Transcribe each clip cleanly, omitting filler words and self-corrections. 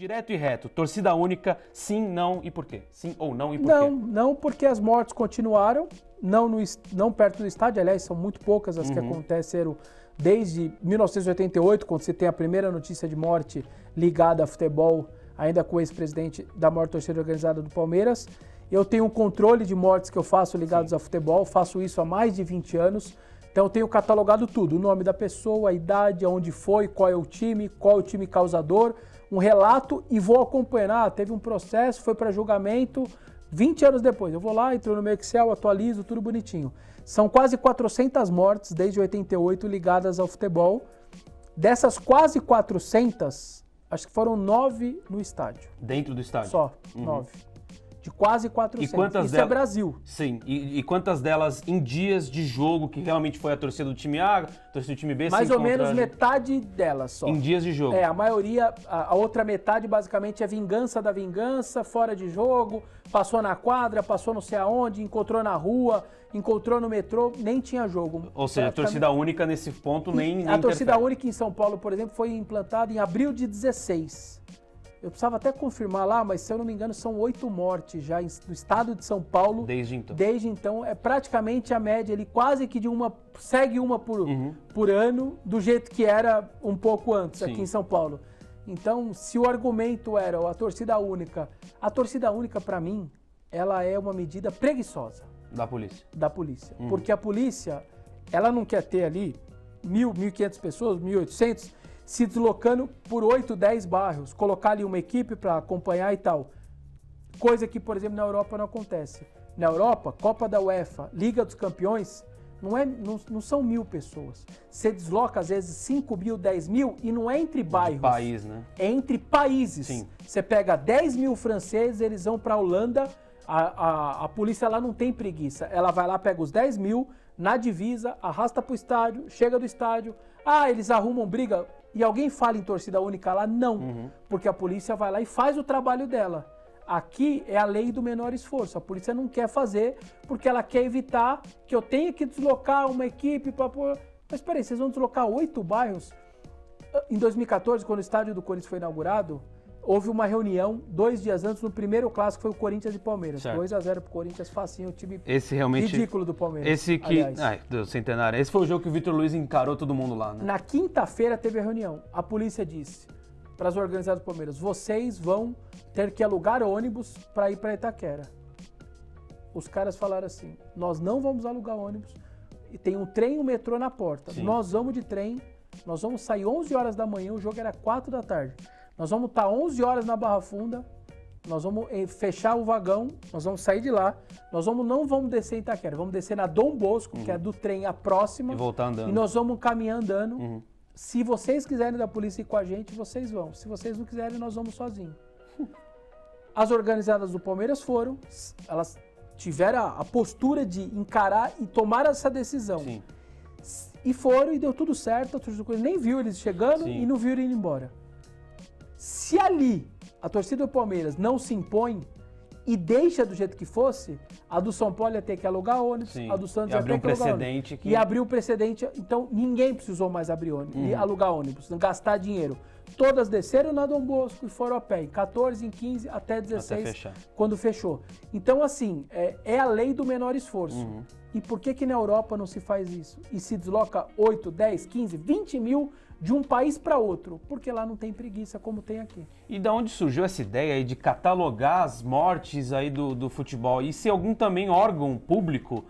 Direto e reto, torcida única, sim, não e por quê? Sim ou não e por quê? Não, porque as mortes continuaram, não perto do estádio, aliás, são muito poucas as que aconteceram desde 1988, quando você tem a primeira notícia de morte ligada a futebol, ainda com o ex-presidente da maior torcida organizada do Palmeiras. Eu tenho um controle de mortes que eu faço ligados a futebol, faço isso há mais de 20 anos, então eu tenho catalogado tudo, o nome da pessoa, a idade, aonde foi, qual é o time causador, um relato e vou acompanhar. Teve um processo, foi para julgamento 20 anos depois. Eu vou lá, entro no meu Excel, atualizo, tudo bonitinho. São quase 400 mortes desde 88 ligadas ao futebol. Dessas quase 400, acho que foram 9 no estádio. Dentro do estádio? Só, 9. De quase 400. E quantas Isso é Brasil. Sim. E quantas delas em dias de jogo, que realmente foi a torcida do time A, a torcida do time B? Mais ou menos metade delas só. Em dias de jogo. A maioria, a outra metade basicamente é vingança da vingança, fora de jogo, passou na quadra, passou não sei aonde, encontrou na rua, encontrou no metrô, nem tinha jogo. Ou seja, a torcida única nesse ponto nem a torcida única em São Paulo, por exemplo, foi implantada em abril de 16. Eu precisava até confirmar lá, mas se eu não me engano são 8 mortes já no estado de São Paulo. Desde então. Desde então, é praticamente a média, ele quase que segue uma por ano, do jeito que era um pouco antes aqui em São Paulo. Então, se o argumento era a torcida única para mim, ela é uma medida preguiçosa. Da polícia. Da polícia. Porque a polícia, ela não quer ter ali 1.000, 1.500 pessoas, 1.800... se deslocando por 8, 10 bairros, colocar ali uma equipe para acompanhar e tal. Coisa que, por exemplo, na Europa não acontece. Na Europa, Copa da UEFA, Liga dos Campeões, não são 1.000 pessoas. Você desloca, às vezes, 5.000, 10.000 e não é entre bairros. De país, né? É entre países. Sim. Você pega 10.000 franceses, eles vão para a Holanda, a polícia lá não tem preguiça. Ela vai lá, pega os 10.000, na divisa, arrasta para o estádio, chega do estádio, eles arrumam briga. E alguém fala em torcida única lá? Não, porque a polícia vai lá e faz o trabalho dela. Aqui é a lei do menor esforço, a polícia não quer fazer porque ela quer evitar que eu tenha que deslocar uma equipe para pôr... Mas peraí, vocês vão deslocar 8 bairros? Em 2014, quando o estádio do Corinthians foi inaugurado, houve uma reunião 2 dias antes, no primeiro clássico foi o Corinthians e Palmeiras. 2-0 pro Corinthians, facinho, o time ridículo do Palmeiras. Esse que, do Centenário, esse foi o jogo que o Vitor Luiz encarou todo mundo lá, né? Na quinta-feira teve a reunião. A polícia disse para as organizadas do Palmeiras, vocês vão ter que alugar ônibus para ir para Itaquera. Os caras falaram assim, nós não vamos alugar ônibus, e tem um trem e um metrô na porta. Sim. Nós vamos de trem, nós vamos sair 11 horas da manhã, o jogo era 4 da tarde. Nós vamos estar 11 horas na Barra Funda, nós vamos fechar o vagão, nós vamos sair de lá, não vamos descer em Itaquera, vamos descer na Dom Bosco, que é do trem a próxima. E voltar andando. E nós vamos caminhar andando. Se vocês quiserem da polícia ir com a gente, vocês vão. Se vocês não quiserem, nós vamos sozinhos. As organizadas do Palmeiras foram, elas tiveram a postura de encarar e tomar essa decisão. Sim. E foram e deu tudo certo, a torcida do Corinthians nem viu eles chegando e não viu eles indo embora. Se ali a torcida do Palmeiras não se impõe e deixa do jeito que fosse, a do São Paulo ia ter que alugar ônibus, a do Santos ia ter que alugar ônibus. E abriu um precedente, então ninguém precisou mais abrir ônibus, alugar ônibus, gastar dinheiro. Todas desceram na Dom Bosco e foram a pé, em 14, em 15, até 16, quando fechou. Então, assim, é a lei do menor esforço. E por que na Europa não se faz isso? E se desloca 8, 10, 15, 20 mil de um país para outro? Porque lá não tem preguiça como tem aqui. E da onde surgiu essa ideia aí de catalogar as mortes aí do futebol? E se algum também órgão público,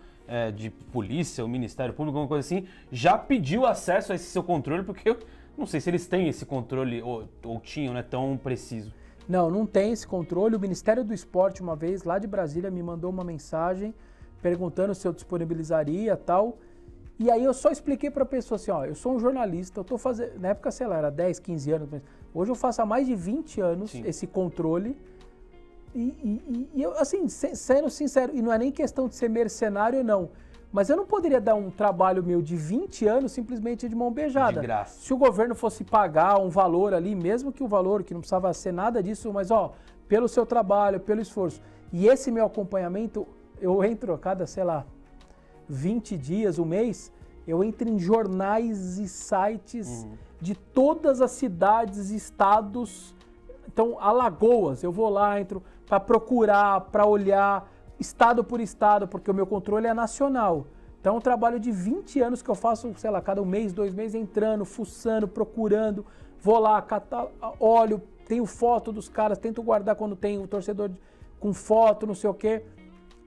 de polícia, o Ministério Público, alguma coisa assim, já pediu acesso a esse seu controle? Porque eu não sei se eles têm esse controle, ou tinham, né, tão preciso. Não tem esse controle. O Ministério do Esporte, uma vez, lá de Brasília, me mandou uma mensagem perguntando se eu disponibilizaria e tal. E aí eu só expliquei para a pessoa assim, eu sou um jornalista, eu tô fazendo, na época, sei lá, era 10, 15 anos, mas hoje eu faço há mais de 20 anos esse controle. E eu, assim, sendo sincero, e não é nem questão de ser mercenário, não. Mas eu não poderia dar um trabalho meu de 20 anos simplesmente de mão beijada. De graça. Se o governo fosse pagar um valor ali, mesmo que o valor, que não precisava ser nada disso, mas pelo seu trabalho, pelo esforço. E esse meu acompanhamento, eu entro a cada, sei lá, 20 dias, um mês, eu entro em jornais e sites de todas as cidades e estados Então, Alagoas, eu vou lá, entro para procurar, para olhar, estado por estado, porque o meu controle é nacional. Então, é um trabalho de 20 anos que eu faço, sei lá, cada um mês, 2 meses, entrando, fuçando, procurando, vou lá, catar, olho, tenho foto dos caras, tento guardar quando tem o torcedor com foto, não sei o quê.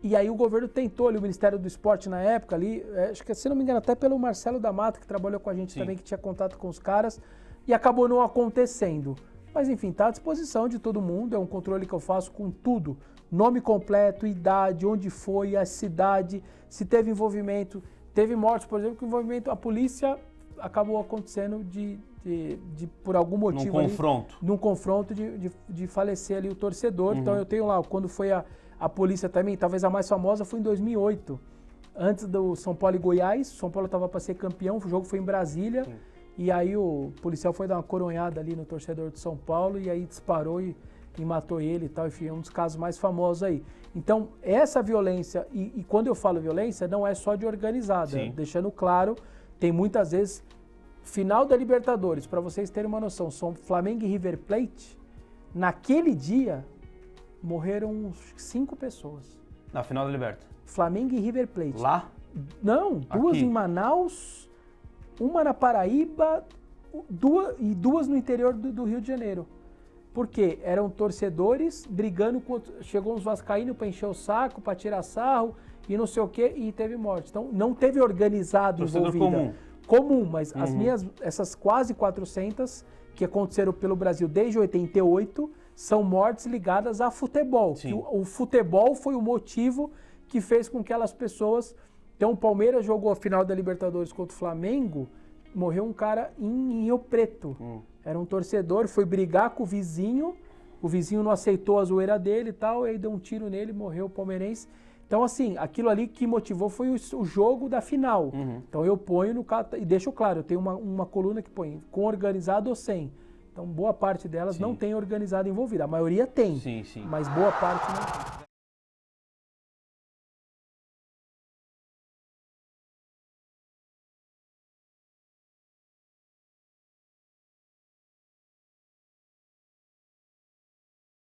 E aí o governo tentou ali, o Ministério do Esporte na época ali, acho que se não me engano até pelo Marcelo da Mata, que trabalhou com a gente também, que tinha contato com os caras, e acabou não acontecendo. Mas enfim, está à disposição de todo mundo, é um controle que eu faço com tudo. Nome completo, idade, onde foi, a cidade, se teve envolvimento. Teve mortes, por exemplo, que o envolvimento, a polícia acabou acontecendo de por algum motivo num confronto de falecer ali o torcedor. Então eu tenho lá, quando foi a polícia também, talvez a mais famosa foi em 2008, antes do São Paulo e Goiás. São Paulo estava para ser campeão, o jogo foi em Brasília. E aí o policial foi dar uma coronhada ali no torcedor de São Paulo e aí disparou e matou ele e tal. Enfim, é um dos casos mais famosos aí. Então, essa violência, e quando eu falo violência, não é só de organizada. Deixando claro, tem muitas vezes, final da Libertadores, para vocês terem uma noção, são Flamengo e River Plate, naquele dia, morreram uns 5 pessoas. Na final da Libertadores? Flamengo e River Plate. Lá? Não, 2 em Manaus, uma na Paraíba e 2 no interior do Rio de Janeiro. Por quê? Eram torcedores brigando com... Chegou uns vascaínos para encher o saco, para tirar sarro e não sei o quê, e teve morte. Então, não teve organizado envolvida. Comum, mas essas quase 400 que aconteceram pelo Brasil desde 88 são mortes ligadas a futebol. O futebol foi o motivo que fez com que aquelas pessoas... Então, o Palmeiras jogou a final da Libertadores contra o Flamengo, morreu um cara em Rio Preto. Era um torcedor, foi brigar com o vizinho não aceitou a zoeira dele e tal, aí deu um tiro nele, morreu o palmeirense. Então, assim, aquilo ali que motivou foi o jogo da final. Então, eu ponho no... E deixo claro, eu tenho uma coluna que põe com organizado ou sem. Então, boa parte delas não tem organizado envolvida. A maioria tem, mas boa parte não tem.